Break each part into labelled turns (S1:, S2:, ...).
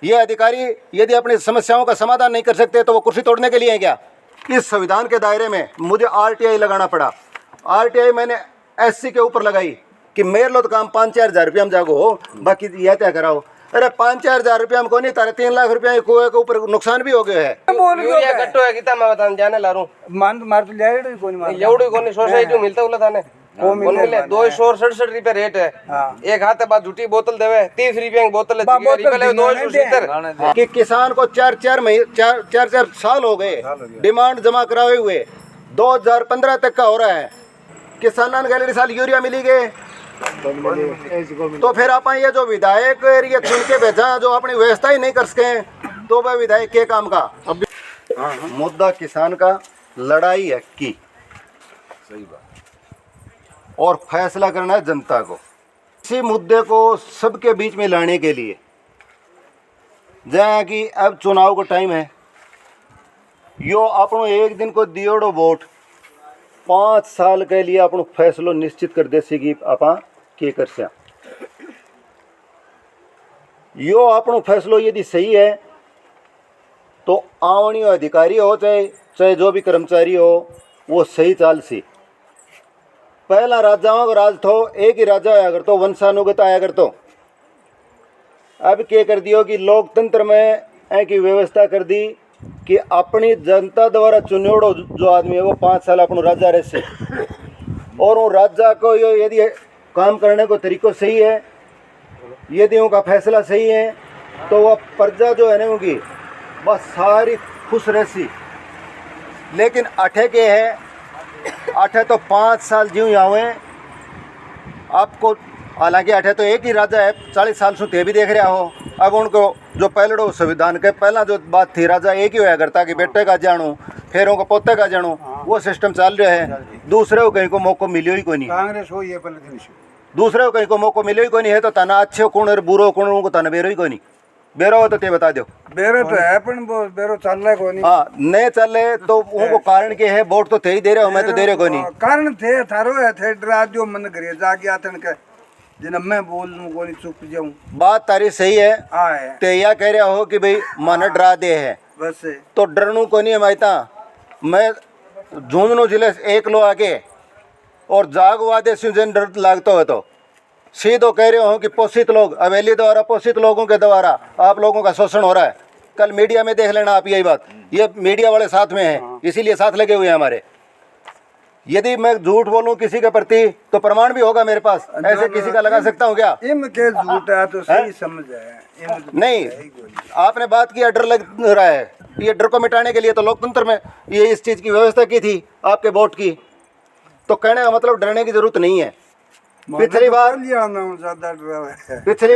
S1: ये अधिकारी यदि अपनी समस्याओं का समाधान नहीं कर सकते तो वो कुर्सी तोड़ने के लिए हैं क्या? इस संविधान के दायरे में मुझे आरटीआई लगाना पड़ा। आरटीआई मैंने एससी के ऊपर लगाई कि मेरे लो तो काम 5-4 हज़ार रुपया में जागो हो, बाकी यह तय कराओ। अरे 5-4 हज़ार रुपया में को नहीं तारे 3 लाख रुपया कुएं के ऊपर नुकसान भी हो गया है।
S2: यूरिया कट्टो है कितना मैं बताने जाने ला रूं
S3: मान तो मार तो ले रही कोनी मार
S2: एवढी कोणी सोसायटी मिलता उला थाने कौन मिले 267 रुपए रेट है। एक हाथ है बाद झूठी बोतल देवे 30 रुपया की बोतल है 270
S1: कि किसान को 4 साल हो गए डिमांड जमा कराए हुए 2015 तक का हो रहा है। किसानों ने गैलरी साल यूरिया मिली गए तो फिर आप ये जो विधायक एरिया चुन के भेजा जो अपनी व्यवस्था ही नहीं कर सके तो वह विधायक के काम का। अब मुद्दा किसान का लड़ाई है की सही बात और फैसला करना है जनता को। इसी मुद्दे को सबके बीच में लाने के लिए जहाँ कि अब चुनाव का टाइम है यो अपनों एक दिन को दियोड़ो वोट 5 साल के लिए अपनो फैसलो निश्चित कर दे सी कि आपा के कर से यो अपनो फैसलो यदि सही है तो आवनी अधिकारी हो चाहे जो भी कर्मचारी हो वो सही चाल सी। पहला राजाओं का राज थो एक ही राजा आया कर तो वंशानुगत आया कर तो अब क्या कर दियो कि लोकतंत्र में एक व्यवस्था कर दी कि अपनी जनता द्वारा चुनेड़ो जो आदमी है वो 5 साल अपनो राजा रह से और उन राजा को यदि काम करने को तरीको सही है यदि उनका फैसला सही है तो वह प्रजा जो है ना उनकी बस सारी खुश रह सी। लेकिन अठे के है अठे तो 5 साल जीव यहाँ हुए आपको हालांकि अठे तो एक ही राजा है 40 साल से ते भी देख रहा हो। अब उनको जो पहले संविधान के पहला जो बात थी राजा एक ही होया करता कि बेटे का जानू फिर उनको पोते का जानू वो सिस्टम चल रहा है। दूसरे को कहीं को मौका मिलियो ही कोई नहीं
S3: कांग्रेस हो ये पहले दिन
S1: दूसरे को कहीं को मौका मिलियो ही कोई नहीं है तो तना अच्छे कौन और बुरो कौन उनको तना बेरो ही कोई नहीं बेरो हो तो ते बता दो
S3: बेरो तो है पर बेरो चल रहा है कोनी
S1: हाँ नहीं चले तो उनको कारण के है वोट तो थे ही दे रहे हो मैं तो दे रहे कोई नहीं
S3: कारण थे थारो है थे डरा दियो मन करे जाके आतन के जिन मैं बोल लूं कोनी चुप जाऊं बात
S1: तारी सही है ते या कह रहे हो कि भाई मन डरा दे है
S3: बस
S1: तो डरनू को नहीं है माइता मैं झूमनू जिले एक लो आके और जागवा दे जन डर लागतो है तो सीधो कह रहे हो कि पोषित लोग अवेली द्वारा पोषित लोगों के द्वारा आप लोगों का शोषण हो रहा है। कल मीडिया में देख लेना आप यही बात ये मीडिया वाले साथ में हैं इसीलिए साथ लगे हुए हैं हमारे। यदि मैं झूठ बोलूं किसी के प्रति तो प्रमाण भी होगा मेरे पास ऐसे किसी का लगा सकता हूँ क्या?
S3: इनके झूठ है तो सही समझ है
S1: नहीं आपने बात किया डर लग रहा है ये डर को मिटाने के लिए तो लोकतंत्र में ये इस चीज़ की व्यवस्था की थी आपके वोट की तो कहने का मतलब डरने की जरूरत नहीं है। पिछली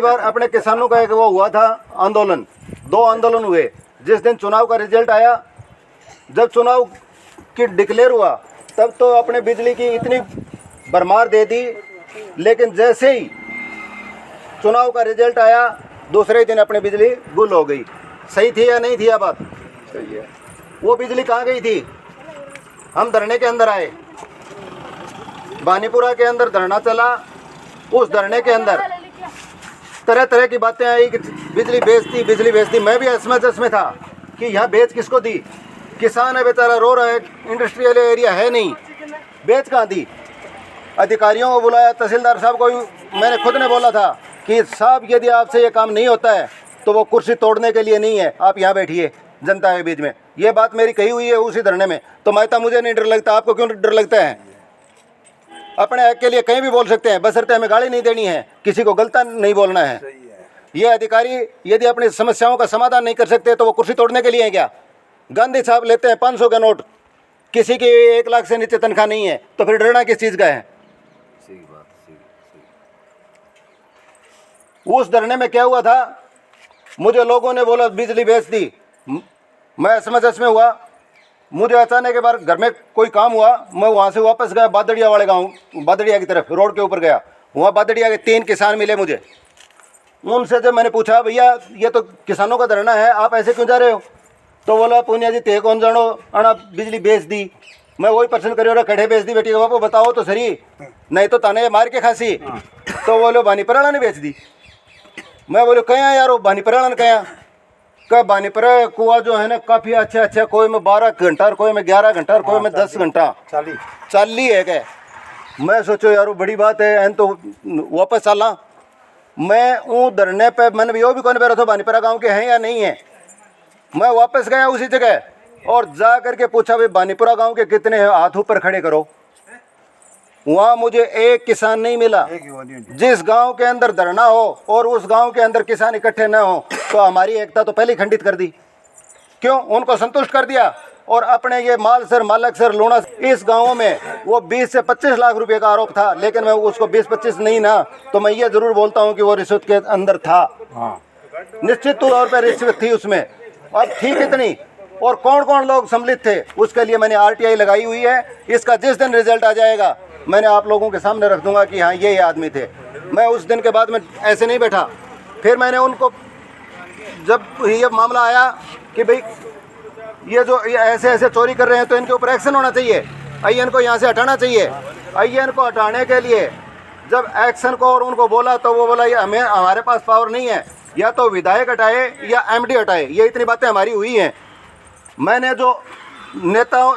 S1: बार अपने किसानों का एक वो हुआ था आंदोलन 2 आंदोलन हुए जिस दिन चुनाव का रिजल्ट आया जब चुनाव की डिक्लेयर हुआ तब तो अपने बिजली की इतनी भरमार दे दी लेकिन जैसे ही चुनाव का रिजल्ट आया दूसरे दिन अपनी बिजली गुल हो गई। सही थी या नहीं थी यह बात? सही है। वो बिजली कहाँ गई थी? हम धरने के अंदर आए बानीपुरा के अंदर धरना चला उस धरने के अंदर तरह तरह की बातें आई कि बिजली बेचती मैं भी असमंजस में था कि यहाँ बेच किसको दी। किसान है बेचारा रो रहा है इंडस्ट्रियल एरिया है नहीं बेच कहाँ दी। अधिकारियों को बुलाया तहसीलदार साहब को मैंने खुद ने बोला था कि साहब यदि आपसे ये काम नहीं होता है तो वो कुर्सी तोड़ने के लिए नहीं है आप यहाँ बैठिए जनता के बीच में। ये बात मेरी कही हुई है उसी धरने में तो मायता मुझे नहीं डर लगता आपको क्यों डर लगता है? अपने हक के लिए कहीं भी बोल सकते हैं बशर्ते हमें गाली नहीं देनी है किसी को गलत नहीं बोलना है। ये अधिकारी यदि अपनी समस्याओं का समाधान नहीं कर सकते तो वो कुर्सी तोड़ने के लिए हैं क्या? गांधी साहब लेते हैं 500 का नोट किसी की 1 लाख से नीचे तनख्वाह नहीं है तो फिर डरना किस चीज़ का है? सही बात सही। उस धरने में क्या हुआ था मुझे लोगों ने बोला बिजली बेच दी मैं असमंजस में हुआ। मुझे अचानक के बाद घर में कोई काम हुआ मैं वहाँ से वापस गया बादड़िया वाले गांव बादड़िया की तरफ रोड के ऊपर गया वहाँ बादड़िया के 3 किसान मिले मुझे। उनसे जब मैंने पूछा भैया ये तो किसानों का धरना है आप ऐसे क्यों जा रहे हो तो बोला पुनिया जी ते कौन जानो अना बिजली बेच दी। मैं वही प्रश्न करियो कड़े बेच दी बेटी बापू बताओ तो सही नहीं तो ताने मार के खासी तो बोलो बानी पराणा ने बेच दी। मैं बोलो कहाँ यार वो बानी पराणा ने कहाँ का बानीपुरा कुआ जो है ना काफी अच्छा, कोई में 12 घंटा और कोई में 11 घंटा और कोई में 10 घंटा चाली है क्या। मैं सोचो यार वो बड़ी बात है, एन तो वापस चला। मैं वो धरने पे मैंने भी भी कौन बैठा था बानीपुरा गांव के हैं या नहीं है। मैं वापस गया उसी जगह और जा करके पूछा भाई बानीपुरा गांव के कितने हैं, हाथ ऊपर खड़े करो। वहाँ मुझे एक किसान नहीं मिला। जिस गांव के अंदर धरना हो और उस गांव के अंदर किसान इकट्ठे न हो तो हमारी एकता तो पहले ही खंडित कर दी। क्यों? उनको संतुष्ट कर दिया। और अपने ये मालसर, मालकसर, लूणा, इस गाँव में वो 20 से 25 लाख रुपए का आरोप था, लेकिन मैं उसको 20-25 नहीं ना, तो मैं ये जरूर बोलता हूँ कि वो रिश्वत के अंदर था। निश्चित तौर पर रिश्वत थी उसमें। अब थी कितनी और कौन कौन लोग सम्मिलित थे, उसके लिए मैंने RTI लगाई हुई है। इसका जिस दिन रिजल्ट आ जाएगा मैंने आप लोगों के सामने रख दूंगा कि हाँ ये आदमी थे। मैं उस दिन के बाद में ऐसे नहीं बैठा। फिर मैंने उनको, जब ये मामला आया कि भाई ये जो ये ऐसे चोरी कर रहे हैं तो इनके ऊपर एक्शन होना चाहिए, IN को यहाँ से हटाना चाहिए। IN को हटाने के लिए जब एक्शन को और उनको बोला तो वो बोला ये हमारे पास पावर नहीं है, या तो विधायक हटाए या MD हटाए। ये इतनी बातें हमारी हुई हैं। मैंने जो नेताओं,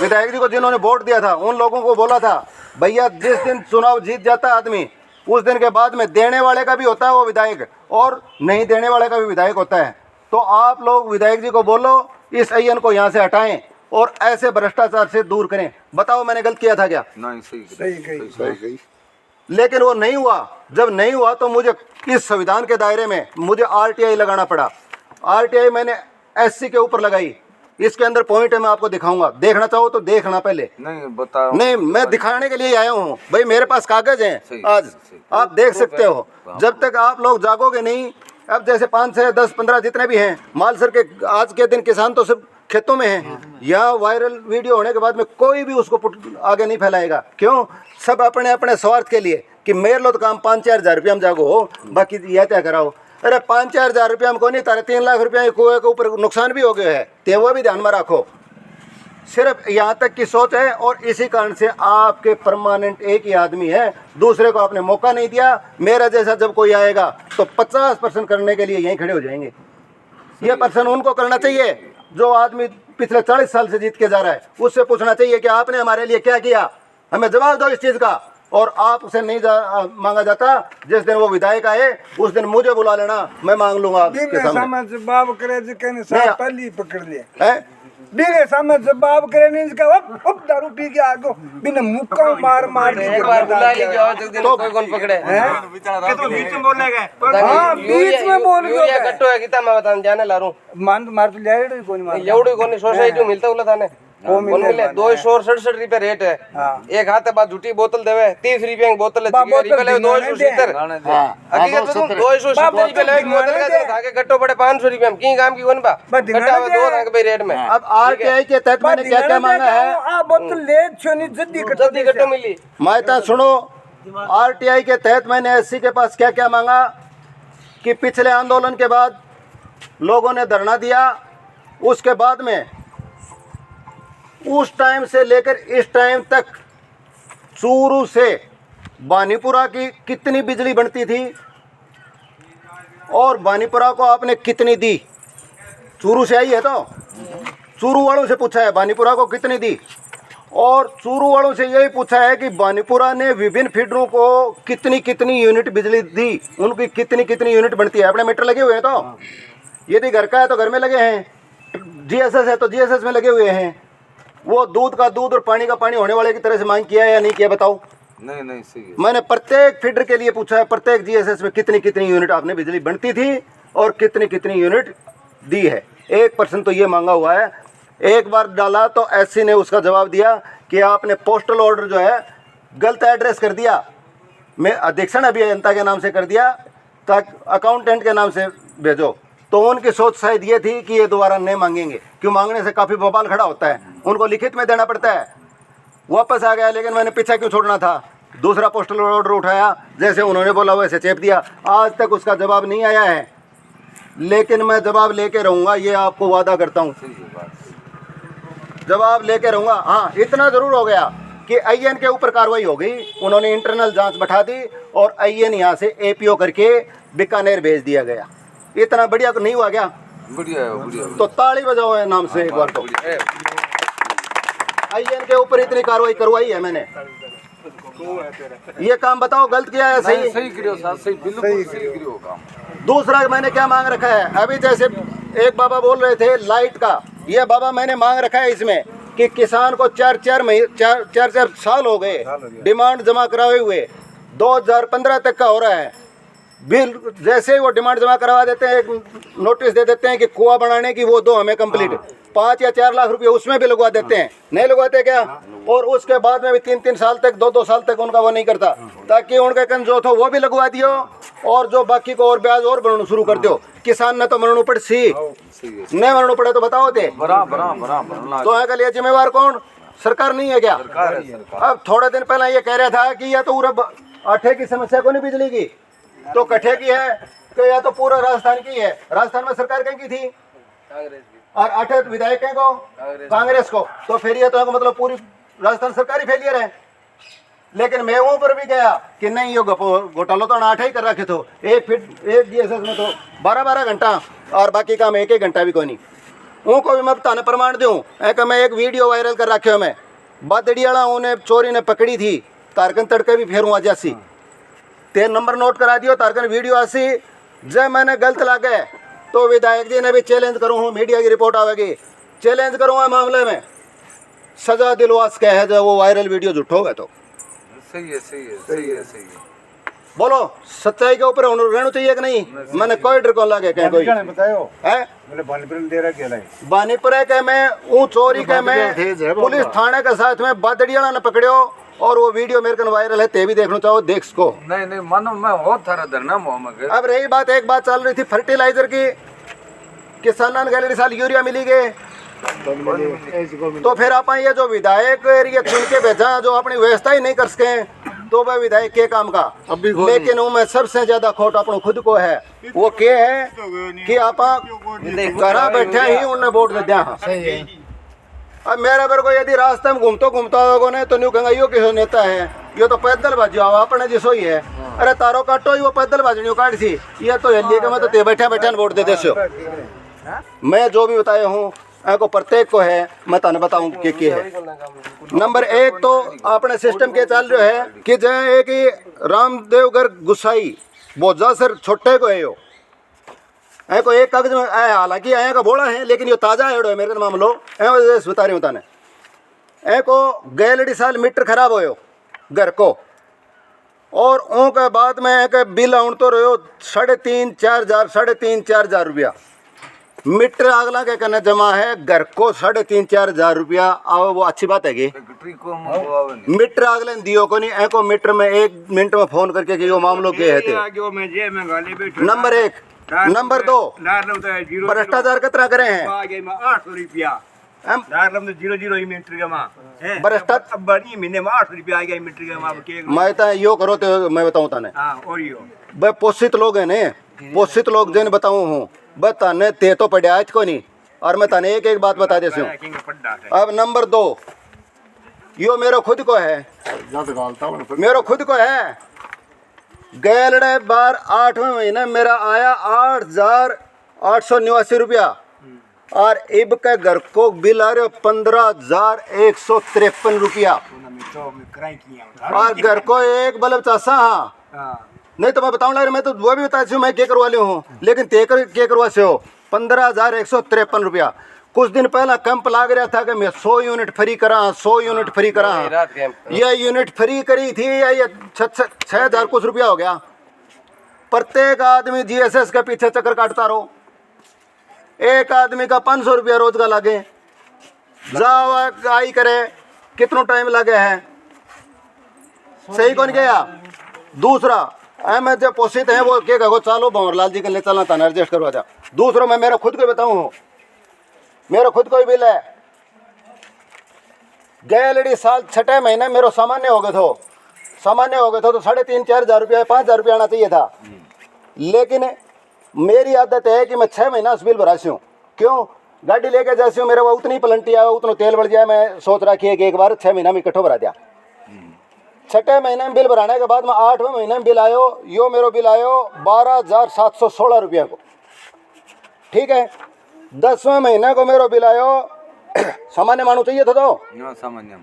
S1: विधायक जी को जिन्होंने वोट दिया था, उन लोगों को बोला था भैया जिस दिन चुनाव जीत जाता है आदमी, उस दिन के बाद में देने वाले का भी होता है वो विधायक और नहीं देने वाले का भी विधायक होता है। तो आप लोग विधायक जी को बोलो इस IN को यहाँ से हटाएं और ऐसे भ्रष्टाचार से दूर करें। बताओ मैंने गलत किया था क्या?
S3: नहीं, सही।
S1: लेकिन वो नहीं हुआ। जब नहीं हुआ तो मुझे इस संविधान के दायरे में मुझे RTI लगाना पड़ा। RTI मैंने SC के ऊपर लगाई। इसके अंदर पॉइंट है, मैं आपको दिखाऊंगा। देखना चाहो तो देखना पहले।
S3: नहीं बताओ।
S1: नहीं, मैं दिखाने के लिए आया हूँ भाई, मेरे पास कागज हैं। आज आप देख सकते हो। जब तक आप लोग जागोगे नहीं, अब जैसे 5 से 10 15 जितने भी हैं मालसर के आज के दिन किसान तो सब खेतों में हैं। यह वायरल वीडियो होने के बाद में कोई भी उसको आगे नहीं फैलाएगा। क्यों? सब अपने अपने स्वार्थ के लिए कि मेरे लो तो काम 5-4 हज़ार रुपया हम जागो हो, बाकी यह तय कराओ। अरे 5-4 हज़ार रुपया हमको नहीं, तारे 3 लाख रुपया कुएं के ऊपर नुकसान भी हो गया है, तो वो भी ध्यान में रखो। सिर्फ यहाँ तक की सोच है और इसी कारण से आपके परमानेंट एक ही आदमी है, दूसरे को आपने मौका नहीं दिया। मेरा जैसा जब कोई आएगा तो 50% करने के लिए यहीं खड़े हो जाएंगे। ये पर्सन उनको करना चाहिए जो आदमी पिछले 40 साल से जीत के जा रहा है। उससे पूछना चाहिए कि आपने हमारे लिए क्या किया, हमें जवाब दो इस चीज़ का। और आप उसे नहीं मांगा जाता। जिस दिन वो विधायक आए उस दिन मुझे बुला लेना, मैं मांग लूंगा आपके सामने।
S3: जवाब करे जो कहने साहब पहले पकड़ लिया
S1: है
S3: बिना सामने जवाब करे नहीं इसका अब दारू पी के आगो बिना मुक्का मार
S2: एक बार बुला लीजिए और जल्दी
S1: तो
S2: कोई कौन पकड़े
S3: के तो बीच में बोलने गए।
S2: हाँ,
S3: बीच में बोल गए।
S2: यूरिया कट्टो है कितना मैं बताऊं जाने ला रू
S3: मान तो मार तो ले कोई मार
S2: एवढी कोणी सोसायटी मिलता उला थाने कौन मिले 267 रुपए रेट है। एक हाथ बाद झूठी बोतल देवे 30 रुपए की बोतल है, पहले 270 हकीकत तुम 270 रुपए ले बोतल का धागे कट्टो पड़े 500 रुपए में की काम की कोन बा कट्टा हुआ 2 रंग पे रेट में।
S1: अब RTI के तहत मैंने क्या क्या मांगा है?
S3: आ बोतल ले छोनी जल्दी
S2: कट्टो मिली।
S1: मायता सुनो, RTI के तहत मैंने SC के पास क्या क्या मांगा कि पिछले आंदोलन के बाद लोगों ने धरना दिया, उसके बाद में उस टाइम से लेकर इस टाइम तक चूरू से बानीपुरा की कितनी बिजली बनती थी और बानीपुरा को आपने कितनी दी? चूरू से आई है तो चूरू वालों से पूछा है बानीपुरा को कितनी दी, और चूरू वालों से यही पूछा है कि बानीपुरा ने विभिन्न फीडरों को कितनी कितनी यूनिट बिजली दी, उनकी कितनी कितनी यूनिट बनती है। अपने मीटर लगे हुए हैं तो यदि घर का है तो घर में लगे हैं, GSS है तो GSS में लगे हुए हैं। वो दूध का दूध और पानी का पानी होने वाले की तरह से मांग किया है या नहीं किया बताओ?
S3: नहीं सही है।
S1: मैंने प्रत्येक फीडर के लिए पूछा है, प्रत्येक GSS में कितनी कितनी यूनिट आपने बिजली बनती थी और कितनी कितनी यूनिट दी है। 1% तो ये मांगा हुआ है। एक बार डाला तो SC ने उसका जवाब दिया कि आपने पोस्टल ऑर्डर जो है गलत एड्रेस कर दिया, मैं अधीक्षण अभियंता के नाम से कर दिया ताकि अकाउंटेंट के नाम से भेजो। तो उनकी सोच शायद ये थी कि ये दोबारा नहीं मांगेंगे, क्यों मांगने से काफ़ी बवाल खड़ा होता है, उनको लिखित में देना पड़ता है। वापस आ गया, लेकिन मैंने पीछा क्यों छोड़ना था। दूसरा पोस्टल ऑर्डर उठाया, जैसे उन्होंने बोला वैसे चेप दिया। आज तक उसका जवाब नहीं आया है, लेकिन मैं जवाब लेके रहूँगा, ये आपको वादा करता हूँ, जवाब लेके रहूँगा। हाँ, इतना ज़रूर हो गया कि IN के ऊपर कार्रवाई हो गई, उन्होंने इंटरनल जांच बैठा दी और IN यहाँ से APO करके बीकानेर भेज दिया गया। इतना बढ़िया नहीं हुआ क्या?
S4: बढ़िया है, बढ़िया है।
S1: तो ताली बजाओ है नाम से एक बार। तो आइए इनके ऊपर इतनी कार्रवाई करवाई है मैंने। ये काम बताओ गलत किया है सही?
S4: सही करियो साहब, सही बिल्कुल सही करियो काम।
S1: दूसरा मैंने क्या मांग रखा है, अभी जैसे एक बाबा बोल रहे थे लाइट का, ये बाबा मैंने मांग रखा है इसमें कि किसान को चार साल हो गए डिमांड जमा कराए हुए, 2015 तक का हो रहा है बिल। जैसे ही वो डिमांड जमा करवा देते हैं, एक नोटिस दे देते हैं कि कुआं बनाने की वो दो हमें कंप्लीट, 5 या 4 लाख रुपए उसमें भी लगवा देते हैं। नहीं लगवाते क्या? और उसके बाद में भी 3-3 साल तक 2-2 साल तक उनका वो नहीं करता, ताकि उनका कन जो था वो भी लगवा दियो और जो बाकी को और ब्याज और बढ़ाना शुरू कर दो। किसान ने तो मरणों पड़ सी, नहीं मरणों पड़े तो बताओ थे। तो यहाँ के लिए जिम्मेवार कौन? सरकार नहीं है क्या? अब थोड़े दिन पहले ये कह रहा था कि या तो पूरा आठे की समस्या को नहीं बिजली की, तो कट्ठे की है तो या तो पूरा राजस्थान की है। राजस्थान में सरकार कहीं की थी और 8 विधायक को कांग्रेस को, तो फिर ये तो मतलब पूरी राजस्थान सरकारी फेलियर है। लेकिन मैं वहाँ पर भी गया कि नहीं ये घोटाला तो 8 ही कर रखे थे, एक DSS में तो 12-12 घंटा और बाकी काम 1-1 घंटा भी कोई नहीं। उनको भी मैं बताने प्रमाण दूँ कि मैं एक वीडियो वायरल कर रखे हो, मैं बदड़ियाला उन्हें चोरी ने पकड़ी थी, तारकन तड़के भी फेरूँ आज 80 3 नंबर नोट करा दियो, तारकन वीडियो 80 जब मैंने गलत लगे तो विधायक जी ने भी चैलेंज करूँ हूँ, मीडिया की रिपोर्ट आवेगी, चैलेंज करूँगा मामले में सजा दिलवास कह है जब वो वायरल वीडियो झूठो गए तो।
S4: सही है, सही है, सही है, सही है।
S1: बोलो सच्चाई के ऊपर रहना चाहिए कि नहीं? मैंने कोई डर को लगे कहीं कोई है बानीपुर है कि मैं ऊ चोरी के मैं पुलिस थाने के साथ में बादड़ियाला ने पकड़ो और वो वीडियो मेरे को वायरल है, ते भी देखना चाहो देख सको।
S4: नहीं मानो मैं हो थारा धरना मोहम्मद।
S1: अब रही बात, एक बात चल रही थी फर्टिलाइजर की, किसानन गैलरी साल यूरिया मिली गए, तो फिर आप ये जो विधायक ये चुन के भेजा जो अपनी व्यवस्था ही नहीं कर सके, तो वह विधायक के काम का। लेकिन वो में सबसे ज्यादा खोट अपने खुद को है, वो के है कि आप घर बैठे ही उन्हें वोट दे दिया। अब मेरे बेर को यदि रास्ते में घूमता होगा ने तो न्यू कहेंगे यो किसो नेता है, यो तो पैदल भाजी आओ अपने जिसो ही है। अरे तारो काटो ही वो पैदल भाजनी काट सी, ये तो हिली के मैं तो ते बैठे वोट दे देसो। मैं जो भी बताया हूँ को प्रत्येक को है, मैं तने बताऊं के है। नंबर 1 तो अपने सिस्टम के चल रहे है कि जय एक रामदेवगर गुसाई बोझा सर छोटे को है यो को एक कागज में हालांकि आया का बोला है, लेकिन ये ताजा है मेरे मामलो बता रही हूँ ताने को गैलडी साल मीटर खराब हो घर को, और उनके बाद में एक बिल आउन तो रहो 3,500-4,000 4,500 रुपया मीटर अगला के करने जमा है घर को 3,500-4,000 रुपया आओ। वो अच्छी बात है कि मीटर अगले दियो को नहीं को मीटर में 1 मिनट में फोन करके कि यो मामलो के है थे। नंबर 1। नंबर 2 भ्रष्टाचार कितना करे हैं
S3: 800 रुपया
S1: मैं तो यो करो तो मैं बताऊँ ताने भाई पोषित लोग है ने, पोषित लोग जिन बताऊँ हूँ बताने ते तो पढ़े आज को नहीं, और मैं ताने एक बात बता देती हूँ। अब नंबर 2 यो मेरो खुद को है, मेरो खुद को है गैलड़े बार 8वें महीने मेरा आया 8,889 रुपया, और इब के घर को बिल आ रहे 15,153 रुपया, और घर को एक बल्ब चासा। हाँ नहीं तो मैं बताऊँ लग मैं तो वो भी बता मैं क्या करवा लिया हूँ, लेकिन ते क्या करवा से हो 15,153 रुपया। कुछ दिन पहला कैंप लाग रहा था कि मैं 100 यूनिट फ्री करा, 100 यूनिट फ्री करा। ये यूनिट फ्री करी थी या ये 6,000 कुछ रुपया हो गया। प्रत्येक आदमी GSS के पीछे चक्कर काटता रहो, एक आदमी का 500 रुपया रोज का लगे, जाओ आई करे कितना टाइम लगे है, सही कौन गया। दूसरा मैं जब पोषित है वो क्या कहो चलो भंवरलाल जी के लिए चलना था एडजस्ट करवा जा। दूसरा मैं मेरा खुद को बताऊँ, मेरा खुद को ही बिल है गैलड़ी साल 6 महीने मेरो सामान्य हो गए तो 3,500-4,000 रुपया 5,000 रुपया आना चाहिए था। लेकिन मेरी आदत है कि मैं 6 महीना उस बिल भरासी हूँ। क्यों? गाड़ी लेके जैसे हूँ मेरा वो उतनी पलंटी आया, उतना तेल बढ़ जाए, मैं सोच रखी है कि एक बार 6 महीना में इकट्ठो भरा दिया। 6 महीने में बिल भराने के बाद में 8वें महीने में बिल आयो, यो मेरो बिल आयो 12,716 रुपया को। ठीक है, 10वें महीने को मेरो बिल आयो सामान्य मानू चाहिए था तो
S4: ना सामान्य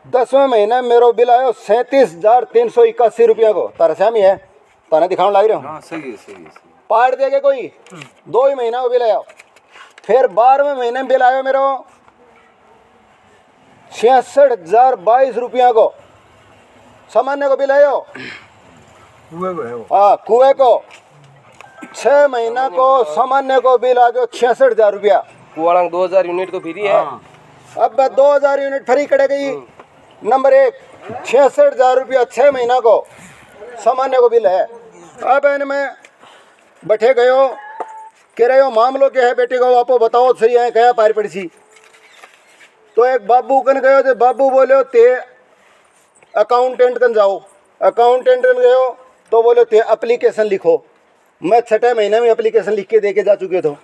S1: 10वें महीने मेरो बिल आयो 37,381 रुपया को। तारा श्यामी है ताने दिखाने लग रहे हो
S4: हाँ सही है सही है
S1: पार्ट देगे कोई 2 ही महीना को बिल आयो। फिर 12वें महीने में बिल आयो मेरो 66,022 रुपया को सामान्य को बिल आयो। हाँ कुएं को 6 महीना को सामान्य को बिल आ गयो 66,000 रुपया।
S2: कुआड़ांग 2000 यूनिट को फ्री है।
S1: अब 2000 यूनिट फ्री कटे गई। नंबर 1 66,000 रुपया 6 महीना को सामान्य को बिल है। अब इनमें बैठे गयो कह रहे हो मामलो क्या है बेटे को आपको बताओ सही है क्या पार पड़ी सी। तो एक बाबू कन गयो तो बाबू बोलो ते अकाउंटेंट कन जाओ। अकाउंटेंट कन गयो तो बोलो ते एप्लीकेशन लिखो। मैं 6 महीने में एप्लीकेशन लिख के दे के जा चुके तो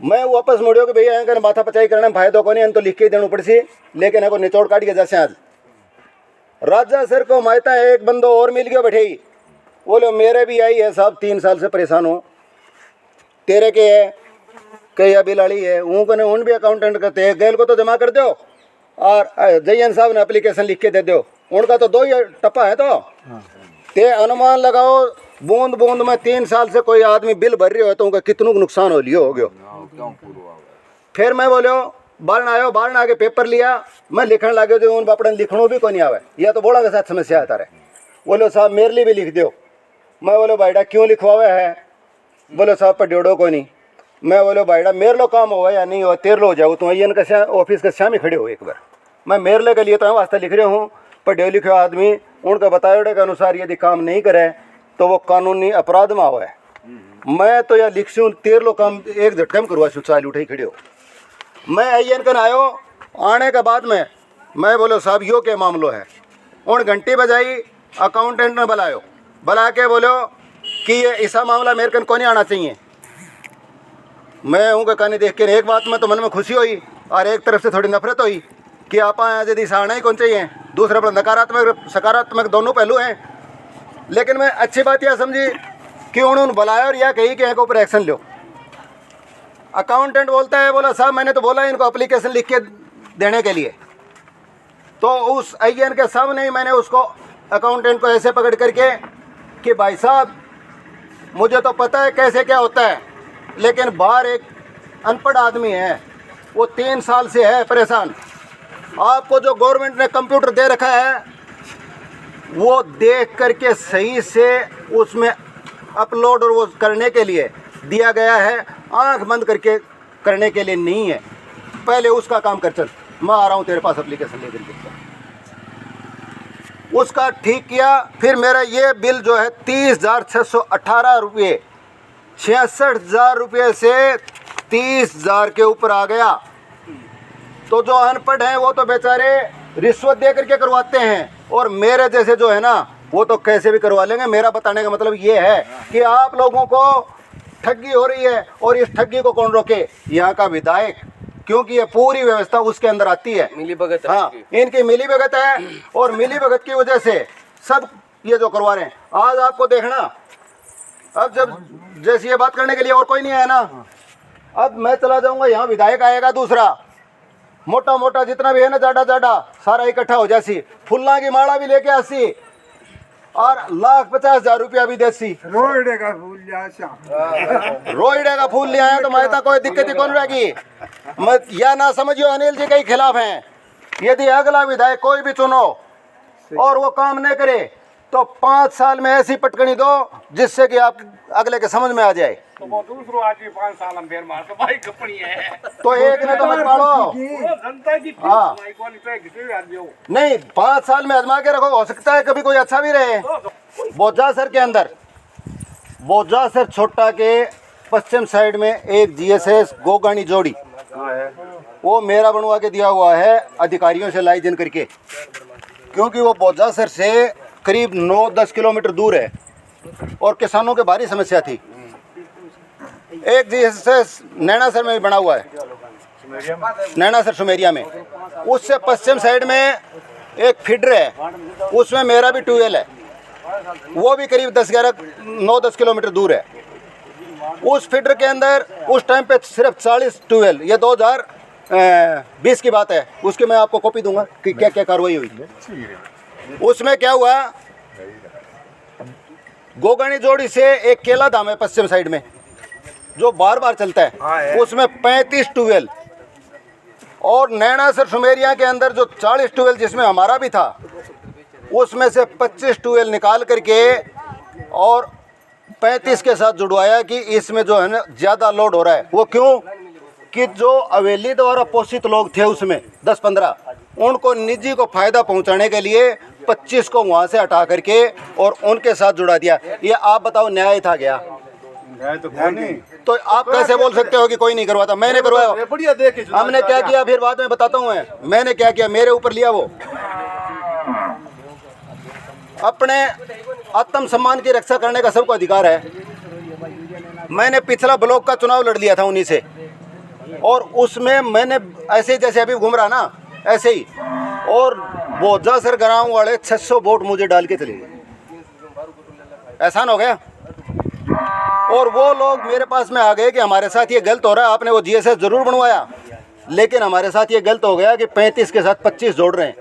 S1: मैं वापस मुड़ियो कि भैया यहाँ माथा पचाई करने में फायदा को नहीं तो लिख के देना पड़ सी। लेकिन को निचोड़ काट के जैसे आज राजा सर को मायता है एक बंदो और मिल गया बैठे ही बोलो मेरे भी आई है साहब 3 साल से परेशान हो तेरे के है कई बिलाड़ी है उन उन भी अकाउंटेंट करते हैं गैल को तो जमा कर दो और जयन साहब ने एप्लीकेशन लिख के दे दो। उनका तो 2 ही टप्पा है तो ते अनुमान लगाओ बूंद बूंद में 3 साल से कोई आदमी बिल भर रही हो तो उनका कितनों नुकसान हो लियो हो गयो। फिर मैं बोलो बारण आयो बारण आके पेपर लिया मैं लिखने लगे जो उन बापड़न लिखणो भी को नहीं आवे या तो बोला के साथ समस्या आता रहे। बोलो साहब मेरे लिए भी लिख दो। मैं बोलो भाईडा क्यों लिखवावे है। बोलो साहब पर डेढ़ो को नहीं। मैं बोलो भाईडा मेरे लो काम हुआ या नहीं हुआ तेरे लो जाओ तुम ये का ऑफिस के शामी खड़े हो एक बार मैं मेरे ले के लिए तो वास्ते लिख रहे हूँ पर डेढ़ लिखे आदमी उनका बताए के अनुसार यदि काम नहीं करे तो वो कानूनी अपराध में हुआ है। मैं तो या लिख सूँ 13 काम एक झटके में करवा सूँ चाल उठे खड़े हो। मैं आई कन आयो आने के बाद में मैं बोलो साहब यो क्या मामलो है। उन घंटी बजाई अकाउंटेंट ने बुलायो बुला के बोलो कि ये ऐसा मामला मेरे कन को नहीं आना चाहिए। मैं उनका कहानी देख के एक बात में तो मन में खुशी हुई और एक तरफ से थोड़ी नफरत हुई कि आप यदि आना ही कौन चाहिए। दूसरे पर नकारात्मक सकारात्मक दोनों पहलू हैं। लेकिन मैं अच्छी बात यह समझी कि उन्होंने बुलाया और यह कही कि एक ऊपर एक्शन लो। अकाउंटेंट बोलता है बोला साहब मैंने तो बोला इनको एप्लीकेशन लिख के देने के लिए। तो उस आईएन के सामने ही मैंने उसको अकाउंटेंट को ऐसे पकड़ करके कि भाई साहब मुझे तो पता है कैसे क्या होता है लेकिन बाहर एक अनपढ़ आदमी है वो 3 साल से है परेशान। आपको जो गवर्नमेंट ने कंप्यूटर दे रखा है वो देख करके सही से उसमें अपलोड और वो करने के लिए दिया गया है। आंख बंद करके करने के लिए नहीं है। पहले उसका काम कर चल मैं आ रहा हूँ तेरे पास एप्लीकेशन ले करके। उसका ठीक किया। फिर मेरा ये बिल जो है 30,618 रुपये 66,000 रुपये से 30,000 के ऊपर आ गया। तो जो अनपढ़ हैं वो तो बेचारे रिश्वत दे करके करवाते हैं और मेरे जैसे जो है ना वो तो कैसे भी करवा लेंगे। मेरा बताने का मतलब ये है कि आप लोगों को ठगी हो रही है और इस ठगी को कौन रोके। यहाँ का विधायक क्योंकि ये पूरी व्यवस्था उसके अंदर आती है।
S2: मिली भगत
S1: हाँ इनकी मिली भगत है और मिली भगत की वजह से सब ये जो करवा रहे हैं। आज आपको देखना अब जब जैसे ये बात करने के लिए और कोई नहीं आया ना अब मैं चला जाऊंगा यहाँ विधायक आएगा दूसरा मोटा मोटा जितना भी है ना जाडा जाडा सारा इकट्ठा हो जासी फुल्ला की माला भी लेके आसी और 1,50,000 रुपया भी देसी।
S3: रोइडे का फूल
S1: रोइडे का फूल ले आया तो मैं कोई दिक्कत ही कौन रहेगी। मत या ना समझियो अनिल जी के खिलाफ हैं। यदि अगला विधायक कोई भी चुनो और वो काम नहीं करे तो 5 साल में ऐसी पटकनी दो जिससे कि आप अगले के समझ में आ जाए।
S5: तो वो दूसरो आदमी 5 साल में बेर मार तो भाई कपड़ी है
S1: तो एक ने तो मत मारो
S5: जनता की
S1: हाँ
S5: भाई कौन पे घिसे आदमी हो
S1: नहीं 5 साल में आजमा के रखो हो सकता है कभी कोई अच्छा भी रहे। बोजासर के अंदर बोजासर छोटा के पश्चिम साइड में एक जीएसएस गोगानी जोड़ी वो मेरा बनवा के दिया हुआ है अधिकारियों से लाई दिन करके क्योंकि वो बोजासर से करीब 9-10 किलोमीटर दूर है और किसानों के भारी समस्या थी। एक जीएसएस नैनासर में भी बना हुआ है नैनासर सुमेरिया में उससे पश्चिम साइड में एक फीडर है उसमें मेरा भी ट्यूबवेल है वो भी करीब 9-10 किलोमीटर दूर है। उस फीडर के अंदर उस टाइम पे सिर्फ 40 ट्यूबवेल, ये 2020 की बात है, उसकी मैं आपको कॉपी दूंगा कि क्या क्या कार्रवाई हुई। उसमें क्या हुआ, गोगणी जोड़ी से एक केला धाम है पश्चिम साइड में जो बार बार चलता है, उसमें 35 ट्यूबवेल, और नैनासर सुमेरिया के अंदर जो 40 ट्यूबवेल जिसमें हमारा भी था, उसमें से 25 ट्यूबवेल निकाल करके और 35 के साथ जुड़वाया कि इसमें जो है ना ज़्यादा लोड हो रहा है। वो क्यों कि जो हवेली द्वारा पोषित लोग थे उसमें 10-15, उनको निजी को फ़ायदा पहुंचाने के लिए 25 को वहाँ से हटा करके और उनके साथ जुड़ा दिया। ये आप बताओ न्याय था क्या? तो आप कैसे बोल सकते हो कि कोई नहीं करवाता? मैंने करवाया,
S6: बढ़िया देखे
S1: हमने क्या किया फिर बाद में बताता हूँ मैंने क्या किया, मेरे ऊपर लिया वो। अपने आत्म सम्मान की रक्षा करने का सबको अधिकार है। मैंने पिछला ब्लॉक का चुनाव लड़ लिया था उन्हीं से, और उसमें मैंने ऐसे जैसे अभी घूम रहा ना ऐसे ही, और बोजासर गांव वाले 600 वोट मुझे डाल के चले गए। एहसान हो गया। और वो लोग मेरे पास में आ गए कि हमारे साथ ये गलत हो रहा है, आपने वो जीएसएस जरूर बनवाया लेकिन हमारे साथ ये गलत हो गया कि 35 के साथ 25 जोड़ रहे हैं।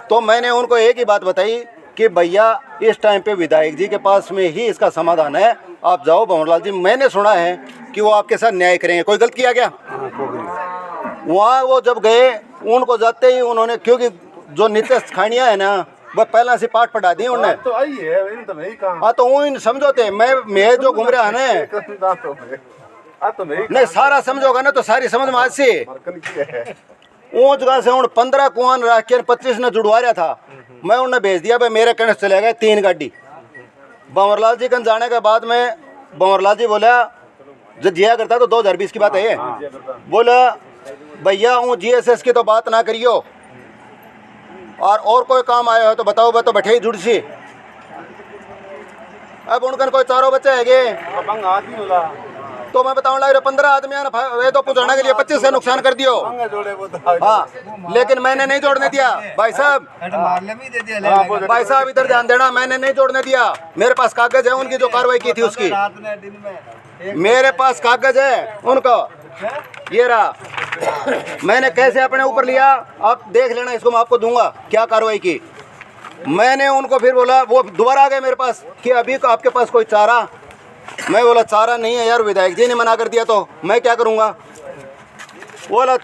S1: तो मैंने उनको एक ही बात बताई कि भैया इस टाइम पे विधायक जी के पास में ही इसका समाधान है, आप जाओ भंवरलाल जी, मैंने सुना है कि वो आपके साथ न्याय करेंगे। कोई गलत किया क्या? वहाँ वो जब गए उनको जाते ही उन्होंने, क्योंकि जो नीतीश खानिया है ना वह पहला से पाठ पढ़ा दी उन्होंने,
S6: तो आई है इन तो नहीं काम
S1: हाँ तो वो इन समझौते मैं जो घूम रहा है ना
S6: तो नहीं
S1: नहीं सारा समझोगा ना तो सारी समझ में आज से ऊँच जगह से 15 कुआन रख के 25 ने जुड़वा रहा था। मैं उन्हें भेज दिया भाई मेरे कहने से चले गए 3 गाड़ी। भंवरलाल जी कन जाने के बाद में भंवरलाल जी बोला जब जिया करता तो 2020 की बात है ये, बोला भैया वो जीएसएस की तो बात ना करियो और कोई काम आया हो तो बताओ, तो बैठे ही जुड़ सी। अब उनकन कोई चारों बच्चे है गे तो मैं बताऊँ लग रहा 15 आदमी ये तो पहुँचाने के लिए 25 का नुकसान कर दियो। हाँ लेकिन मैंने नहीं जोड़ने दिया भाई साहब, भाई साहब इधर ध्यान देना, मैंने नहीं जोड़ने दिया। मेरे पास कागज है उनकी जो कार्रवाई की थी उसकी, मेरे पास कागज है उनका, ये रहा। मैंने कैसे अपने ऊपर लिया आप देख लेना, इसको मैं आपको दूंगा क्या कार्रवाई की। मैंने उनको फिर बोला, वो दोबारा आ गए मेरे पास कि अभी आपके पास कोई चारा? मैं बोला चारा नहीं है यार, विधायक जी ने मना कर दिया तो मैं क्या करूंगा। बोला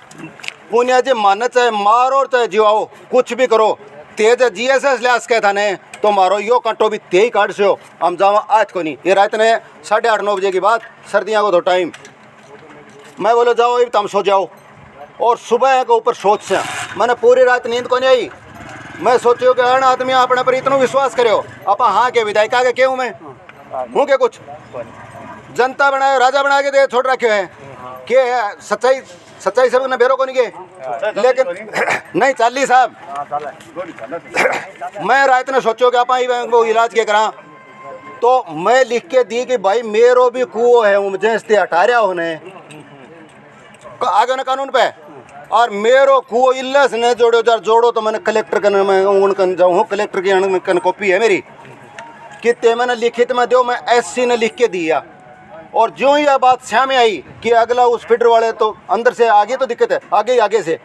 S1: पुनिया जी मानना चाहे मारो और चाहे जिवाओ कुछ भी करो, तेज जीएसएस लिहाज कहता ने तो मारो यो काटो भी ते ही काट से हो, हम जावा आज को नहीं। ये रात ने 8:30-9 बजे की बात, सर्दियों को तो टाइम। मैं बोलो जाओ अभी तुम सो जाओ, और सुबह के ऊपर सोच से मैंने पूरी रात नींद को नहीं आई। मैं सोचो कि हर आदमी अपने पर इतना विश्वास करो, आप हाँ के विधायक आगे क्यों मैं हूँ के कुछ जनता बनाए राजा बना के दे छोड़ रखे हैं कि सच्चाई सब ने बेरो को नहीं के, लेकिन नहीं चाली साहब। मैं रात ने सोचो कि आप वो इलाज के करा तो मैं लिख के दी कि भाई मेरो भी कुओं है मुझे इससे हटा रहा होने आगे ना कानून पे, और मेरो कुओं इल्लस ने जोड़ो तो मैंने कलेक्टर कन मैं उनकन जाऊँ, कलेक्टर की कन कॉपी है मेरी कि ते मैंने लिखित में दो, मैं एससी ने लिख के दिया। और जो ही यह बात सामने आई कि अगला उस फीडर वाले तो अंदर से आगे तो दिक्कत है, आगे से,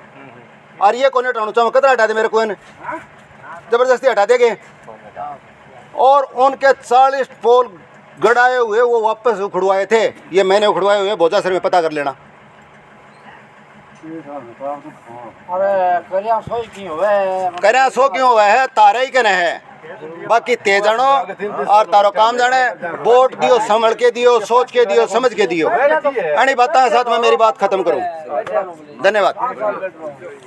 S1: और ये कोने हटाना चाहूँ कतरा हटा दे मेरे को जबरदस्ती हटा देंगे। और उनके 40 पोल गड़ाए हुए वो वापस उखड़वाए थे, ये मैंने उखड़वाए हुए बोजासर में पता कर लेना। करिया सो क्यों हुआ है तारे ही कने है, बाकी ते जानो और तारो काम जाने। वोट दियो संभल के दियो, सोच के दियो, समझ के दियो। अणी बात साथ में मेरी बात खत्म करूं। धन्यवाद।